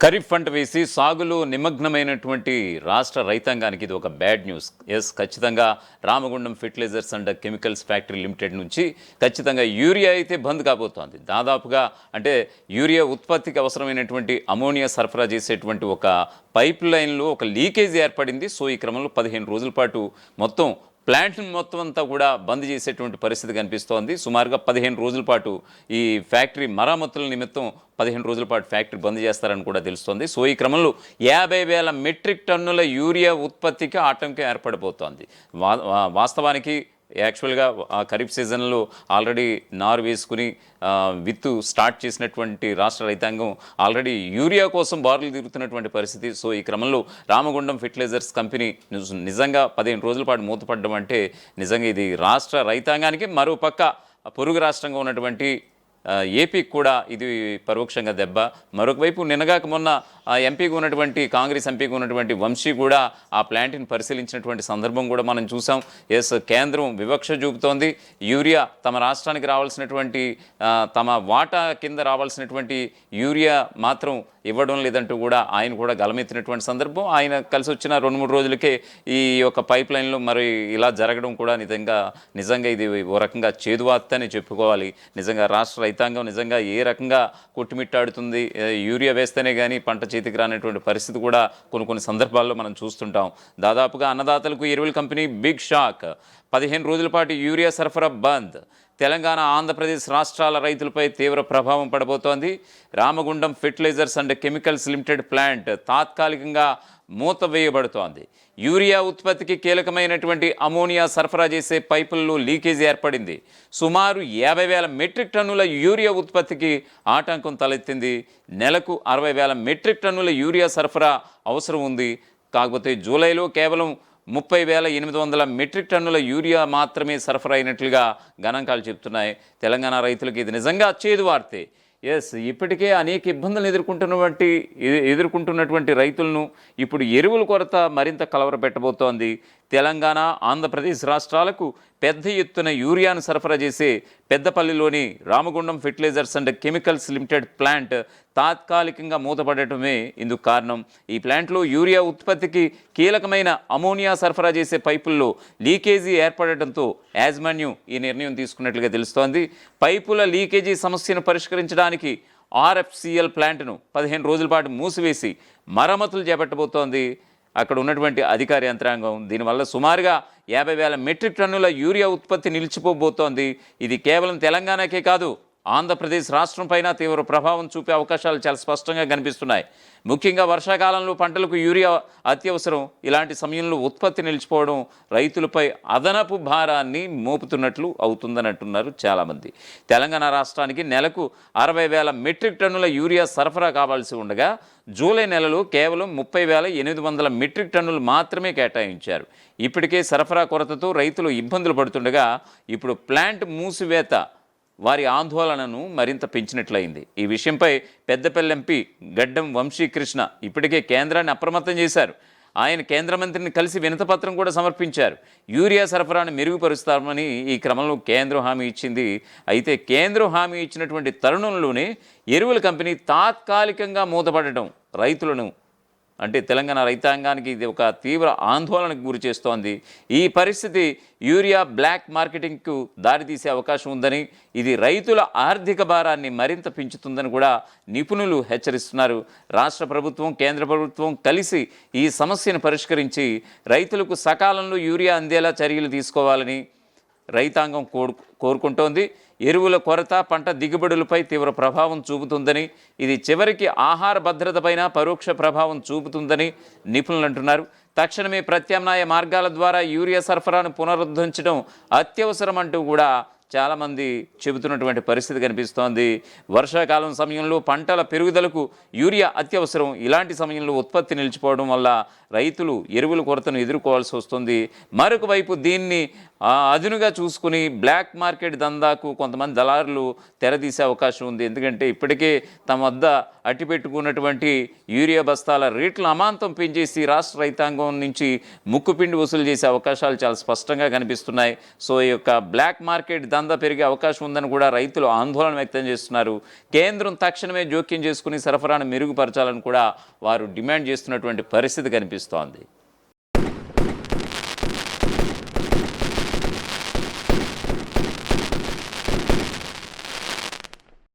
ఖరీఫ్ పంట వేసి సాగులో నిమగ్నమైనటువంటి రాష్ట్ర రైతాంగానికి ఇది ఒక బ్యాడ్ న్యూస్. ఖచ్చితంగా Ramagundam fertilisers and chemicals factory limited నుంచి ఖచ్చితంగా యూరియా అయితే బంద్ కాబోతోంది. దాదాపుగా అంటే యూరియా ఉత్పత్తికి అవసరమైనటువంటి అమోనియా సరఫరా చేసేటువంటి ఒక పైప్ లైన్లో ఒక లీకేజ్ ఏర్పడింది. సో ఈ క్రమంలో 15 రోజుల పాటు మొత్తం ప్లాంట్ని మొత్తం అంతా కూడా బంద్ చేసేటువంటి పరిస్థితి కనిపిస్తోంది. సుమారుగా 15 రోజుల పాటు ఈ ఫ్యాక్టరీ మరమ్మతుల నిమిత్తం 15 రోజుల పాటు ఫ్యాక్టరీ బంద్ చేస్తారని కూడా తెలుస్తోంది. సో ఈ క్రమంలో 50,000 మెట్రిక్ టన్నుల యూరియా ఉత్పత్తికి ఆటంకం ఏర్పడిపోతోంది. వాస్తవానికి యాక్చువల్గా ఖరీఫ్ సీజన్లో ఆల్రెడీ నారు వేసుకుని విత్తు స్టార్ట్ చేసినటువంటి రాష్ట్ర రైతాంగం ఆల్రెడీ యూరియా కోసం బారులు తిరుగుతున్నటువంటి పరిస్థితి. సో ఈ క్రమంలో రామగుండం ఫెర్టిలైజర్స్ కంపెనీ నిజంగా 15 రోజుల పాటు మూతపడడం అంటే నిజంగా ఇది రాష్ట్ర రైతాంగానికి, మరోపక్క పొరుగు రాష్ట్రంగా ఉన్నటువంటి ఏపీకి కూడా ఇది పరోక్షంగా దెబ్బ. మరొక వైపు నిన్నగాక మొన్న ఎంపీగా ఉన్నటువంటి కాంగ్రెస్ ఎంపీగా ఉన్నటువంటి వంశీ కూడా ఆ ప్లాంట్ని పరిశీలించినటువంటి సందర్భం కూడా మనం చూసాం. కేంద్రం వివక్ష చూపుతోంది. యూరియా తమ రాష్ట్రానికి రావాల్సినటువంటి తమ వాటా కింద రావాల్సినటువంటి యూరియా మాత్రం ఇవ్వడం లేదంటూ కూడా ఆయన కూడా గలమెత్తినటువంటి సందర్భం. ఆయన కలిసి వచ్చిన 2-3 రోజులకే ఈ యొక్క పైప్ లైన్లో మరి ఇలా జరగడం కూడా నిజంగా ఇది ఓ రకంగా చేదువార్త అని చెప్పుకోవాలి. నిజంగా రాష్ట్ర రైతాంగం నిజంగా ఏ రకంగా కొట్టుమిట్టాడుతుంది. యూరియా వేస్తేనే కానీ పంట చేతికి రానటువంటి పరిస్థితి కూడా కొన్ని సందర్భాల్లో మనం చూస్తుంటాం. దాదాపుగా అన్నదాతలకు ఎరువుల కంపెనీ బిగ్ షాక్. 15 రోజుల పాటు యూరియా సరఫరా బంద్. తెలంగాణ, ఆంధ్రప్రదేశ్ రాష్ట్రాల రైతులపై తీవ్ర ప్రభావం పడబోతోంది. Ramagundam fertilisers and Chemicals Limited plant తాత్కాలికంగా మూత వేయబడుతోంది. యూరియా ఉత్పత్తికి కీలకమైనటువంటి అమోనియా సరఫరా చేసే పైపుల్లో లీకేజ్ ఏర్పడింది. సుమారు 50,000 మెట్రిక్ టన్నుల యూరియా ఉత్పత్తికి ఆటంకం తలెత్తింది. నెలకు 60,000 మెట్రిక్ టన్నుల యూరియా సరఫరా అవసరం ఉంది. కాకపోతే జూలైలో కేవలం 30,800 మెట్రిక్ టన్నుల యూరియా మాత్రమే సరఫరా అయినట్లుగా గణాంకాలు చెప్తున్నాయి. తెలంగాణ రైతులకు ఇది నిజంగా చేదు వార్తే. ఇప్పటికే అనేక ఇబ్బందులు ఎదుర్కొంటున్నటువంటి రైతులను ఇప్పుడు ఎరువుల కొరత మరింత కలవరపెట్టబోతోంది. తెలంగాణ, ఆంధ్రప్రదేశ్ రాష్ట్రాలకు పెద్ద ఎత్తున యూరియాను సరఫరా చేసే పెద్దపల్లిలోని Ramagundam fertilisers and Chemicals Limited plant తాత్కాలికంగా మూతపడటమే ఇందుకు కారణం. ఈ ప్లాంట్లో యూరియా ఉత్పత్తికి కీలకమైన అమోనియా సరఫరా చేసే పైపుల్లో లీకేజీ ఏర్పడటంతో యాజమాన్యం ఈ నిర్ణయం తీసుకున్నట్లుగా తెలుస్తోంది. పైపుల లీకేజీ సమస్యను పరిష్కరించడానికి ఆర్ఎఫ్సిఎల్ ప్లాంట్ను 15 రోజుల పాటు మూసివేసి మరమ్మతులు చేపట్టబోతోంది అక్కడ ఉన్నటువంటి అధికార యంత్రాంగం. దీనివల్ల సుమారుగా 50,000 మెట్రిక్ టన్నుల యూరియా ఉత్పత్తి నిలిచిపోబోతోంది. ఇది కేవలం తెలంగాణకే కాదు, ఆంధ్రప్రదేశ్ రాష్ట్రం పైన తీవ్ర ప్రభావం చూపే అవకాశాలు చాలా స్పష్టంగా కనిపిస్తున్నాయి. ముఖ్యంగా వర్షాకాలంలో పంటలకు యూరియా అత్యవసరం. ఇలాంటి సమయంలో ఉత్పత్తి నిలిచిపోవడం రైతులపై అదనపు భారాన్ని మోపుతున్నట్లు అవుతుందని అంటున్నారు చాలామంది. తెలంగాణ రాష్ట్రానికి నెలకు 60,000 మెట్రిక్ టన్నుల యూరియా సరఫరా కావాల్సి ఉండగా జూలై నెలలో కేవలం 30,800 మెట్రిక్ టన్నులు మాత్రమే కేటాయించారు. ఇప్పటికే సరఫరా కొరతతో రైతులు ఇబ్బందులు పడుతుండగా ఇప్పుడు ప్లాంట్ మూసివేత వారి ఆందోళనను మరింత పెంచినట్లయింది. ఈ విషయంపై పెద్దపల్లి ఎంపీ గడ్డం వంశీకృష్ణ ఇప్పటికే కేంద్రాన్ని అప్రమత్తం చేశారు. ఆయన కేంద్ర మంత్రిని కలిసి వినతిపత్రం కూడా సమర్పించారు. యూరియా సరఫరాను మెరుగుపరుస్తామని ఈ క్రమంలో కేంద్రం హామీ ఇచ్చింది. అయితే కేంద్రం హామీ ఇచ్చినటువంటి తరుణంలోనే ఎరువుల కంపెనీ తాత్కాలికంగా మూతపడటం రైతులను అంటే తెలంగాణ రైతాంగానికి ఇది ఒక తీవ్ర ఆందోళనకు గురి చేస్తోంది. ఈ పరిస్థితి యూరియా బ్లాక్ మార్కెటింగ్కు దారితీసే అవకాశం ఉందని, ఇది రైతుల ఆర్థిక భారాన్ని మరింత పెంచుతుందని కూడా నిపుణులు హెచ్చరిస్తున్నారు. రాష్ట్ర ప్రభుత్వం, కేంద్ర ప్రభుత్వం కలిసి ఈ సమస్యను పరిష్కరించి రైతులకు సకాలంలో యూరియా అందేలా చర్యలు తీసుకోవాలని రైతాంగం కోరుకుంటోంది. ఎరువుల కొరత పంట దిగుబడులపై తీవ్ర ప్రభావం చూపుతుందని, ఇది చివరికి ఆహార భద్రతపైన పరోక్ష ప్రభావం చూపుతుందని నిపుణులు అంటున్నారు. తక్షణమే ప్రత్యామ్నాయ మార్గాల ద్వారా యూరియా సరఫరాను పునరుద్ధరించడం అత్యవసరం అంటూ కూడా చాలామంది చెబుతున్నటువంటి పరిస్థితి కనిపిస్తోంది. వర్షాకాలం సమయంలో పంటల పెరుగుదలకు యూరియా అత్యవసరం. ఇలాంటి సమయంలో ఉత్పత్తి నిలిచిపోవడం వల్ల రైతులు ఎరువుల కొరతను ఎదుర్కోవాల్సి వస్తుంది. మరొక వైపు దీన్ని అదునుగా చూసుకుని బ్లాక్ మార్కెట్ దందాకు కొంతమంది దళారులు తెరదీసే అవకాశం ఉంది. ఎందుకంటే ఇప్పటికే తమ వద్ద అట్టిపెట్టుకున్నటువంటి యూరియా బస్తాల రేట్లు అమాంతం పెంచేసి రాష్ట్ర రైతాంగం నుంచి ముక్కుపిండి వసూలు చేసే అవకాశాలు చాలా స్పష్టంగా కనిపిస్తున్నాయి. సో ఈ యొక్క బ్లాక్ మార్కెట్ దందా పెరిగే అవకాశం ఉందని కూడా రైతులు ఆందోళన వ్యక్తం చేస్తున్నారు. కేంద్రం తక్షణమే జోక్యం చేసుకుని సరఫరాను మెరుగుపరచాలని కూడా వారు డిమాండ్ చేస్తున్నటువంటి పరిస్థితి కనిపిస్తోంది.